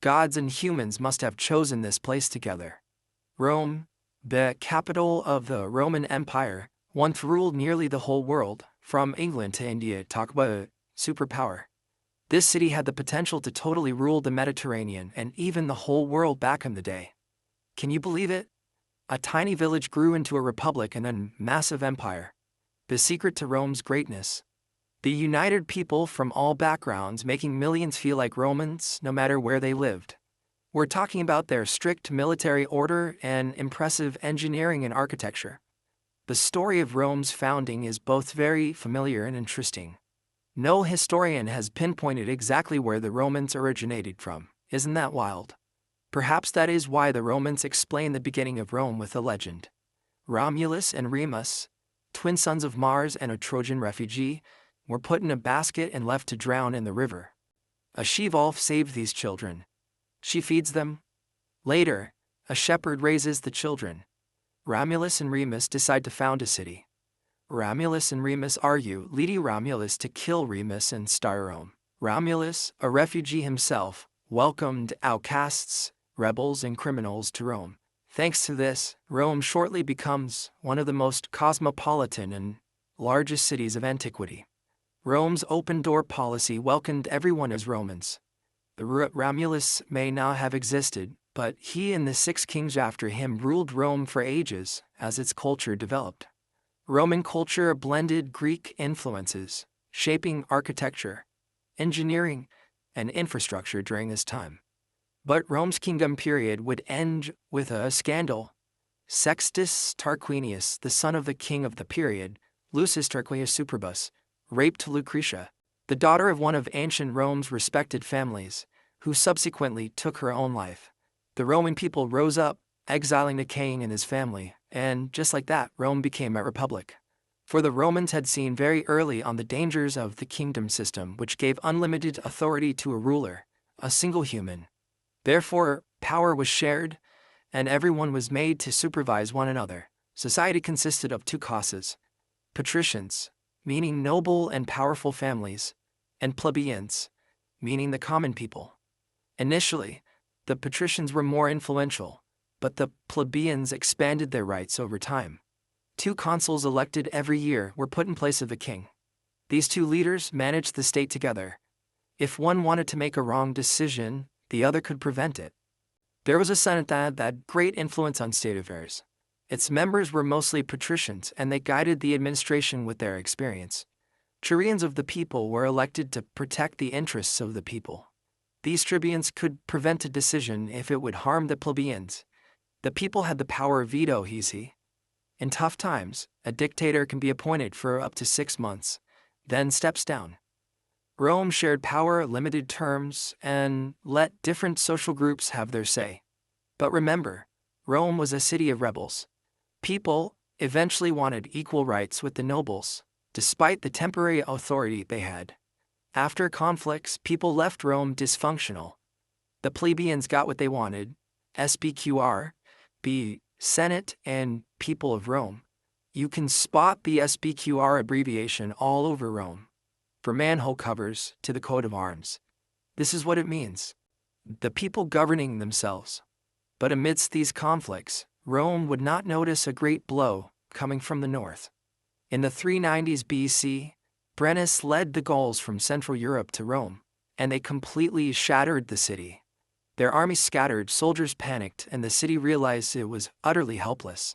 Gods and humans must have chosen this place together. Rome, the capital of the Roman Empire, once ruled nearly the whole world, from England to India. Talk about a superpower. This city had the potential to totally rule the Mediterranean and even the whole world back in the day. Can you believe it? A tiny village grew into a republic and a massive empire. The secret to Rome's greatness. The united people from all backgrounds, making millions feel like Romans no matter where they lived. We're talking about their strict military order and impressive engineering and architecture. The story of Rome's founding is both very familiar and interesting. No historian has pinpointed exactly where the Romans originated from. Isn't that wild? Perhaps that is why the Romans explain the beginning of Rome with a legend. Romulus and Remus, twin sons of Mars and a Trojan refugee, were put in a basket and left to drown in the river. A she-wolf saved these children. She feeds them. Later, a shepherd raises the children. Romulus and Remus decide to found a city. Romulus and Remus argue, leading Romulus to kill Remus and start Rome. Romulus, a refugee himself, welcomed outcasts, rebels, and criminals to Rome. Thanks to this, Rome shortly becomes one of the most cosmopolitan and largest cities of antiquity. Rome's open-door policy welcomed everyone as Romans. Romulus may not have existed, but he and the 6 kings after him ruled Rome for ages as its culture developed. Roman culture blended Greek influences, shaping architecture, engineering, and infrastructure during this time. But Rome's kingdom period would end with a scandal. Sextus Tarquinius, the son of the king of the period, Lucius Tarquinius Superbus, raped Lucretia, the daughter of one of ancient Rome's respected families, who subsequently took her own life. The Roman people rose up, exiling the king and his family, and just like that, Rome became a republic. For the Romans had seen very early on the dangers of the kingdom system, which gave unlimited authority to a ruler, a single human. Therefore, power was shared, and everyone was made to supervise one another. Society consisted of 2 classes: patricians, meaning noble and powerful families, and plebeians, meaning the common people. Initially, the patricians were more influential, but the plebeians expanded their rights over time. 2 consuls elected every year were put in place of the king. These 2 leaders managed the state together. If one wanted to make a wrong decision, the other could prevent it. There was a Senate that had great influence on state affairs. Its members were mostly patricians, and they guided the administration with their experience. Tribunes of the people were elected to protect the interests of the people. These tribunes could prevent a decision if it would harm the plebeians. The people had the power of veto. In tough times, a dictator can be appointed for up to 6 months, then steps down. Rome shared power, limited terms, and let different social groups have their say. But remember, Rome was a city of rebels. People eventually wanted equal rights with the nobles, despite the temporary authority they had. After conflicts, people left Rome dysfunctional. The plebeians got what they wanted, SPQR, the Senate and people of Rome. You can spot the SPQR abbreviation all over Rome, from manhole covers to the coat of arms. This is what it means: the people governing themselves. But amidst these conflicts, Rome would not notice a great blow coming from the north. In the 390s BC, Brennus led the Gauls from Central Europe to Rome, and they completely shattered the city. Their army scattered, soldiers panicked, and the city realized it was utterly helpless.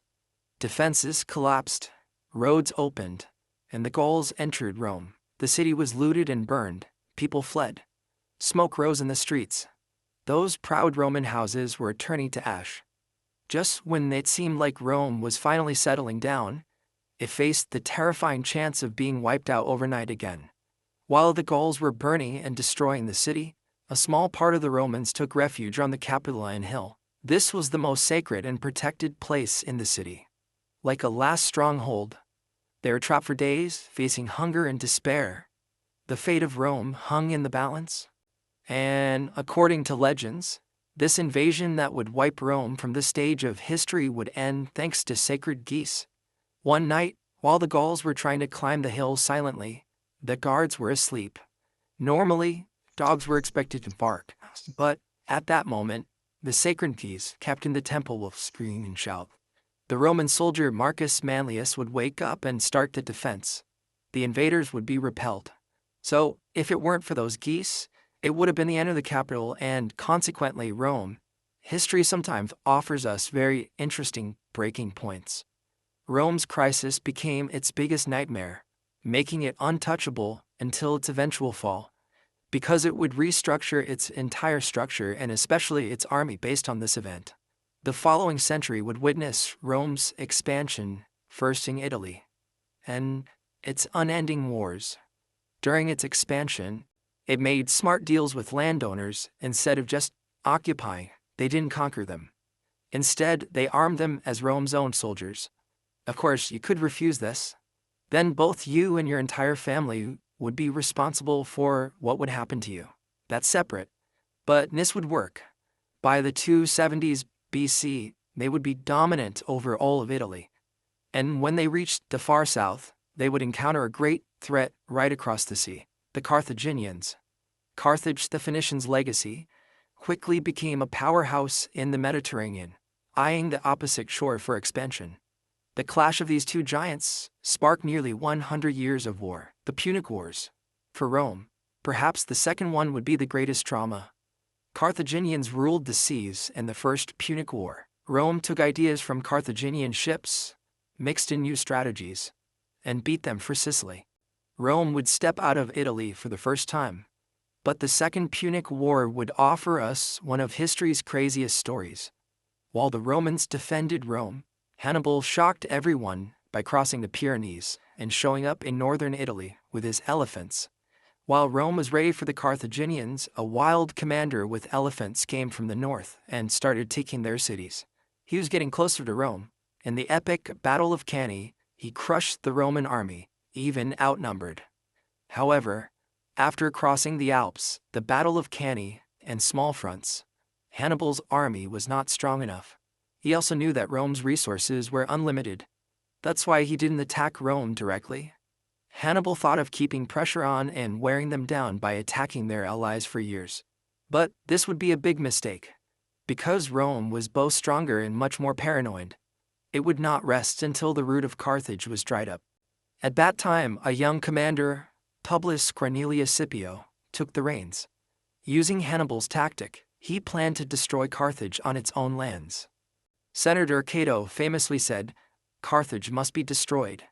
Defenses collapsed, roads opened, and the Gauls entered Rome. The city was looted and burned, people fled. Smoke rose in the streets. Those proud Roman houses were turning to ash. Just when it seemed like Rome was finally settling down, it faced the terrifying chance of being wiped out overnight again. While the Gauls were burning and destroying the city, a small part of the Romans took refuge on the Capitoline Hill. This was the most sacred and protected place in the city. Like a last stronghold, they were trapped for days, facing hunger and despair. The fate of Rome hung in the balance. And, according to legends, this invasion that would wipe Rome from the stage of history would end thanks to sacred geese. One night, while the Gauls were trying to climb the hill silently, the guards were asleep. Normally, dogs were expected to bark, but At that moment, the sacred keys kept in the temple will scream and shout. The Roman soldier Marcus Manlius would wake up and start the defense. The invaders would be repelled. So, if it weren't for those geese, it would have been the end of the capital and, consequently, Rome. History sometimes offers us very interesting breaking points. Rome's crisis became its biggest nightmare, making it untouchable until its eventual fall, because it would restructure its entire structure and especially its army based on this event. The following century would witness Rome's expansion, first in Italy, and its unending wars. During its expansion, it made smart deals with landowners. Instead of just occupying, they didn't conquer them. Instead, they armed them as Rome's own soldiers. Of course, you could refuse this. Then both you and your entire family would be responsible for what would happen to you. That's separate. But this would work. By the 270s BC, they would be dominant over all of Italy. And when they reached the far south, they would encounter a great threat right across the sea: the Carthaginians. Carthage, the Phoenicians' legacy, quickly became a powerhouse in the Mediterranean, eyeing the opposite shore for expansion. The clash of these two giants sparked nearly 100 years of war, the Punic Wars. For Rome, perhaps the second one would be the greatest trauma. Carthaginians ruled the seas in the First Punic War. Rome took ideas from Carthaginian ships, mixed in new strategies, and beat them for Sicily. Rome would step out of Italy for the first time. But the Second Punic War would offer us one of history's craziest stories. While the Romans defended Rome, Hannibal shocked everyone by crossing the Pyrenees and showing up in northern Italy with his elephants. While Rome was ready for the Carthaginians, a wild commander with elephants came from the north and started taking their cities. He was getting closer to Rome. In the epic Battle of Cannae, he crushed the Roman army, even outnumbered. However, after crossing the Alps, the Battle of Cannae, and small fronts, Hannibal's army was not strong enough. He also knew that Rome's resources were unlimited. That's why he didn't attack Rome directly. Hannibal thought of keeping pressure on and wearing them down by attacking their allies for years. But this would be a big mistake. Because Rome was both stronger and much more paranoid, it would not rest until the root of Carthage was dried up. At that time, a young commander, Publius Cornelius Scipio, took the reins. Using Hannibal's tactic, he planned to destroy Carthage on its own lands. Senator Cato famously said, "Carthage must be destroyed."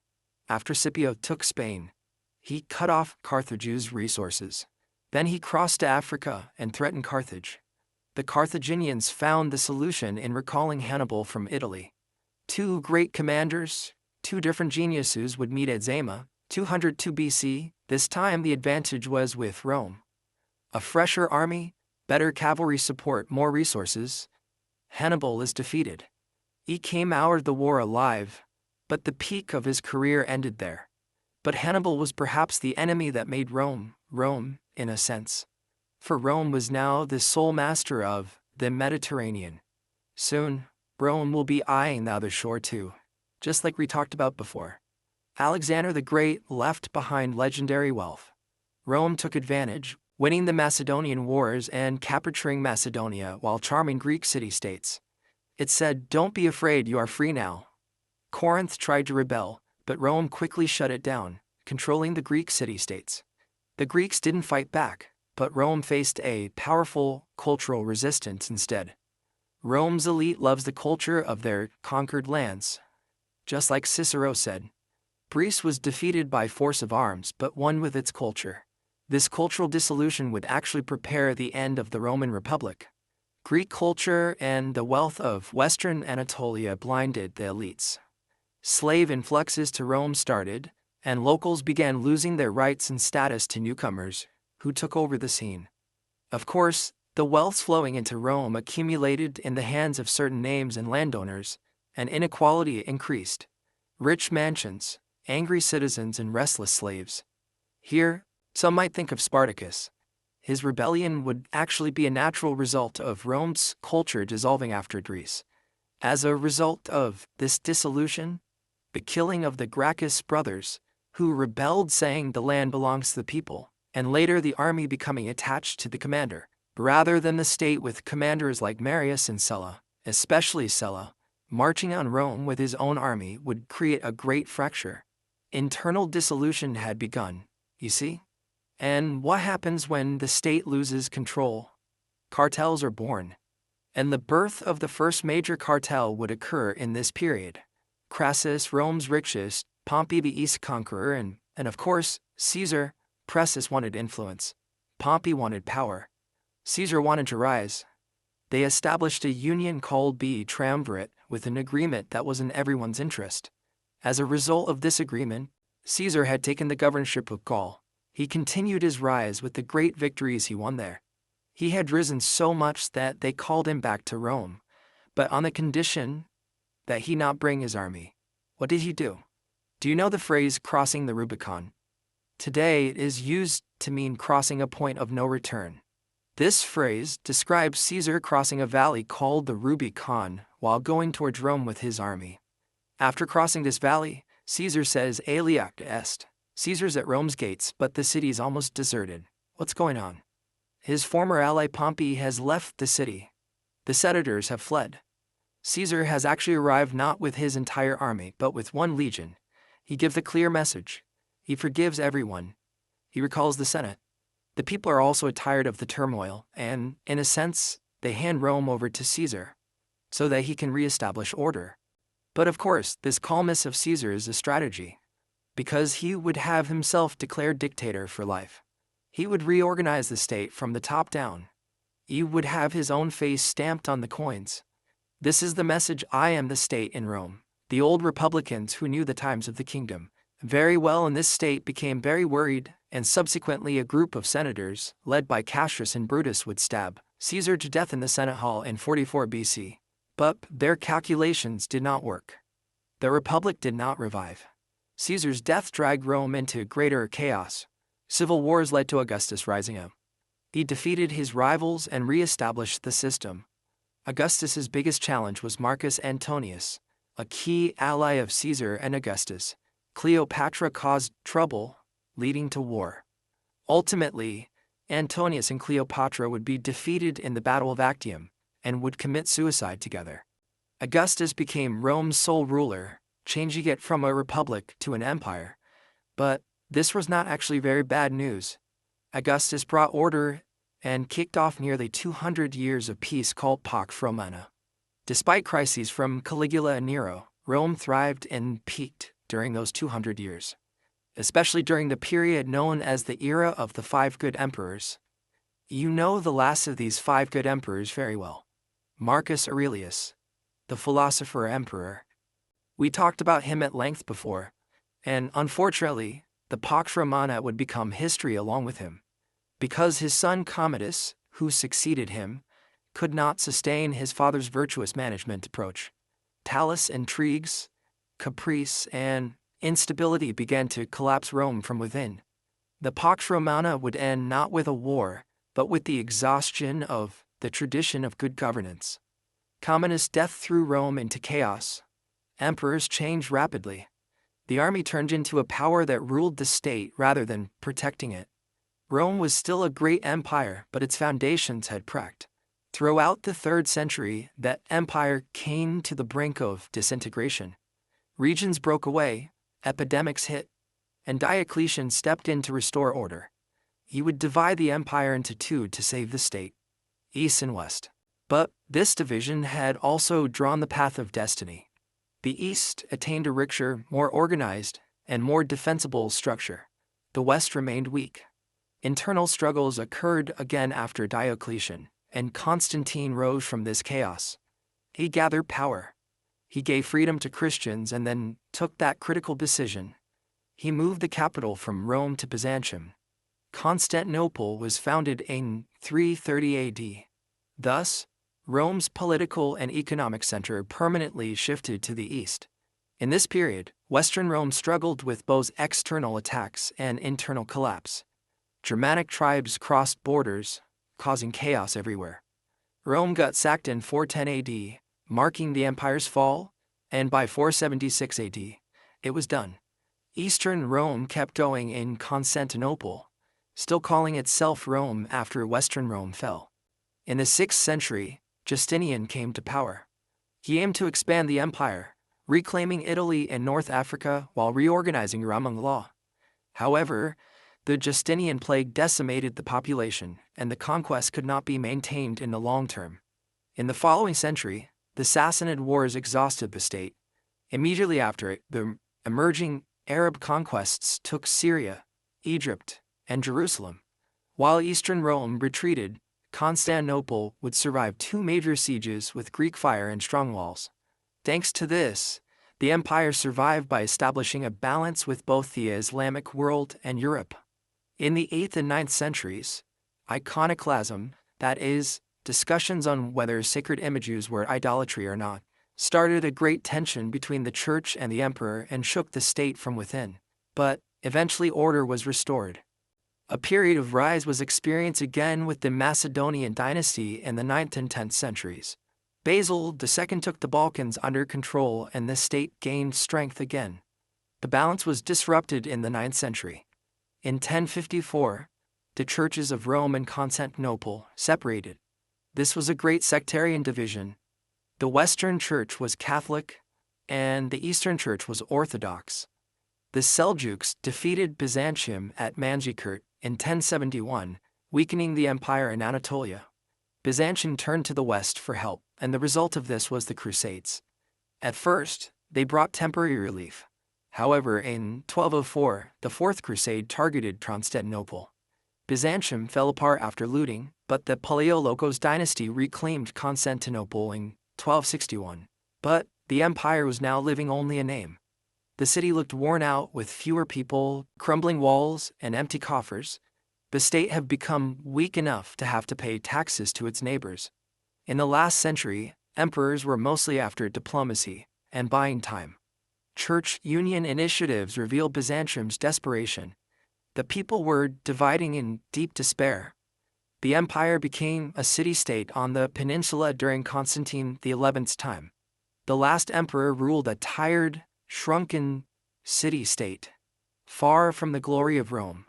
After Scipio took Spain, he cut off Carthage's resources. Then he crossed to Africa and threatened Carthage. The Carthaginians found the solution in recalling Hannibal from Italy. Two great commanders, two different geniuses would meet at Zama, 202 BC. This time the advantage was with Rome. A fresher army, better cavalry support, more resources. Hannibal is defeated. He came out of the war alive, but the peak of his career ended there. But Hannibal was perhaps the enemy that made Rome, in a sense. For Rome was now the sole master of the Mediterranean. Soon, Rome will be eyeing the other shore too, just like we talked about before. Alexander the Great left behind legendary wealth. Rome took advantage, winning the Macedonian Wars and capturing Macedonia while charming Greek city-states. It said, "Don't be afraid, you are free now." Corinth tried to rebel, but Rome quickly shut it down, controlling the Greek city-states. The Greeks didn't fight back, but Rome faced a powerful cultural resistance instead. Rome's elite loves the culture of their conquered lands. Just like Cicero said, Greece was defeated by force of arms but won with its culture. This cultural dissolution would actually prepare the end of the Roman Republic. Greek culture and the wealth of Western Anatolia blinded the elites. Slave influxes to Rome started, and locals began losing their rights and status to newcomers, who took over the scene. Of course, the wealth flowing into Rome accumulated in the hands of certain names and landowners, and inequality increased. Rich mansions, angry citizens, and restless slaves. Here, some might think of Spartacus. His rebellion would actually be a natural result of Rome's culture dissolving after Greece. As a result of this dissolution, the killing of the Gracchus brothers, who rebelled saying the land belongs to the people, and later the army becoming attached to the commander, rather than the state with commanders like Marius and Sulla, especially Sulla, marching on Rome with his own army would create a great fracture. Internal dissolution had begun, you see? And what happens when the state loses control? Cartels are born. And the birth of the first major cartel would occur in this period. Crassus, Rome's richest, Pompey the East conqueror, and of course, Caesar. Crassus wanted influence. Pompey wanted power. Caesar wanted to rise. They established a union called the Triumvirate with an agreement that was in everyone's interest. As a result of this agreement, Caesar had taken the governorship of Gaul. He continued his rise with the great victories he won there. He had risen so much that they called him back to Rome, but on the condition that he not bring his army. What did he do? Do you know the phrase crossing the Rubicon? Today it is used to mean crossing a point of no return. This phrase describes Caesar crossing a valley called the Rubicon while going towards Rome with his army. After crossing this valley, Caesar says, Aliac est. Caesar's at Rome's gates, but the city is almost deserted. What's going on? His former ally Pompey has left the city. The senators have fled. Caesar has actually arrived not with his entire army, but with one legion. He gives a clear message. He forgives everyone. He recalls the Senate. The people are also tired of the turmoil, and, in a sense, they hand Rome over to Caesar, so that he can reestablish order. But of course, this calmness of Caesar is a strategy, because he would have himself declared dictator for life. He would reorganize the state from the top down. He would have his own face stamped on the coins. This is the message: I am the state in Rome. The old republicans who knew the times of the kingdom very well in this state became very worried, and subsequently a group of senators, led by Cassius and Brutus, would stab Caesar to death in the Senate Hall in 44 BC. But their calculations did not work. The republic did not revive. Caesar's death dragged Rome into greater chaos. Civil wars led to Augustus rising up. He defeated his rivals and re-established the system. Augustus's biggest challenge was Marcus Antonius, a key ally of Caesar and Augustus. Cleopatra caused trouble, leading to war. Ultimately, Antonius and Cleopatra would be defeated in the Battle of Actium and would commit suicide together. Augustus became Rome's sole ruler, changing it from a republic to an empire. But this was not actually very bad news. Augustus brought order and kicked off nearly 200 years of peace called Pax Romana. Despite crises from Caligula and Nero, Rome thrived and peaked during those 200 years, especially during the period known as the era of the Five Good Emperors. You know the last of these five good emperors very well. Marcus Aurelius, the philosopher emperor. We talked about him at length before, and unfortunately, the Pax Romana would become history along with him, because his son Commodus, who succeeded him, could not sustain his father's virtuous management approach. Talus intrigues, caprice, and instability began to collapse Rome from within. The Pax Romana would end not with a war, but with the exhaustion of the tradition of good governance. Commodus' death threw Rome into chaos. Emperors changed rapidly. The army turned into a power that ruled the state rather than protecting it. Rome was still a great empire, but its foundations had cracked. Throughout the 3rd century, that empire came to the brink of disintegration. Regions broke away, epidemics hit, and Diocletian stepped in to restore order. He would divide the empire into two to save the state, east and west. But this division had also drawn the path of destiny. The east attained a richer, more organized, and more defensible structure. The west remained weak. Internal struggles occurred again after Diocletian, and Constantine rose from this chaos. He gathered power. He gave freedom to Christians and then took that critical decision. He moved the capital from Rome to Byzantium. Constantinople was founded in 330 AD. Thus, Rome's political and economic center permanently shifted to the east. In this period, Western Rome struggled with both external attacks and internal collapse. Germanic tribes crossed borders, causing chaos everywhere. Rome got sacked in 410 AD, marking the empire's fall, and by 476 AD, it was done. Eastern Rome kept going in Constantinople, still calling itself Rome after Western Rome fell. In the 6th century, Justinian came to power. He aimed to expand the empire, reclaiming Italy and North Africa while reorganizing Roman law. However, the Justinian plague decimated the population, and the conquest could not be maintained in the long term. In the following century, the Sassanid Wars exhausted the state. Immediately after it, the emerging Arab conquests took Syria, Egypt, and Jerusalem. While eastern Rome retreated, Constantinople would survive 2 major sieges with Greek fire and strong walls. Thanks to this, the empire survived by establishing a balance with both the Islamic world and Europe. In the 8th and 9th centuries, iconoclasm, that is, discussions on whether sacred images were idolatry or not, started a great tension between the church and the emperor and shook the state from within. But eventually order was restored. A period of rise was experienced again with the Macedonian dynasty in the 9th and 10th centuries. Basil II took the Balkans under control and the state gained strength again. The balance was disrupted in the 9th century. In 1054, the churches of Rome and Constantinople separated. This was a great sectarian division. The Western Church was Catholic, and the Eastern Church was Orthodox. The Seljuks defeated Byzantium at Manzikert in 1071, weakening the empire in Anatolia. Byzantium turned to the west for help, and the result of this was the Crusades. At first, they brought temporary relief. However, in 1204, the Fourth Crusade targeted Constantinople. Byzantium fell apart after looting, but the Palaiologos dynasty reclaimed Constantinople in 1261. But the empire was now living only a name. The city looked worn out with fewer people, crumbling walls, and empty coffers. The state had become weak enough to have to pay taxes to its neighbors. In the last century, emperors were mostly after diplomacy and buying time. Church union initiatives revealed Byzantium's desperation. The people were dividing in deep despair. The empire became a city-state on the peninsula during Constantine XI's time. The last emperor ruled a tired, shrunken city-state. Far from the glory of Rome,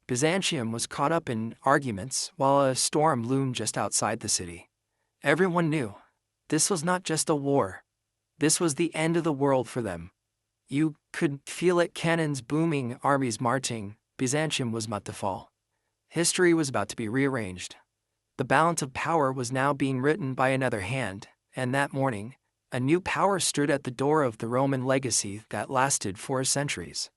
Byzantium was caught up in arguments while a storm loomed just outside the city. Everyone knew this was not just a war. This was the end of the world for them. You could feel it, cannons booming, armies marching. Byzantium was about to fall. History was about to be rearranged. The balance of power was now being written by another hand, and that morning, a new power stood at the door of the Roman legacy that lasted 4 centuries.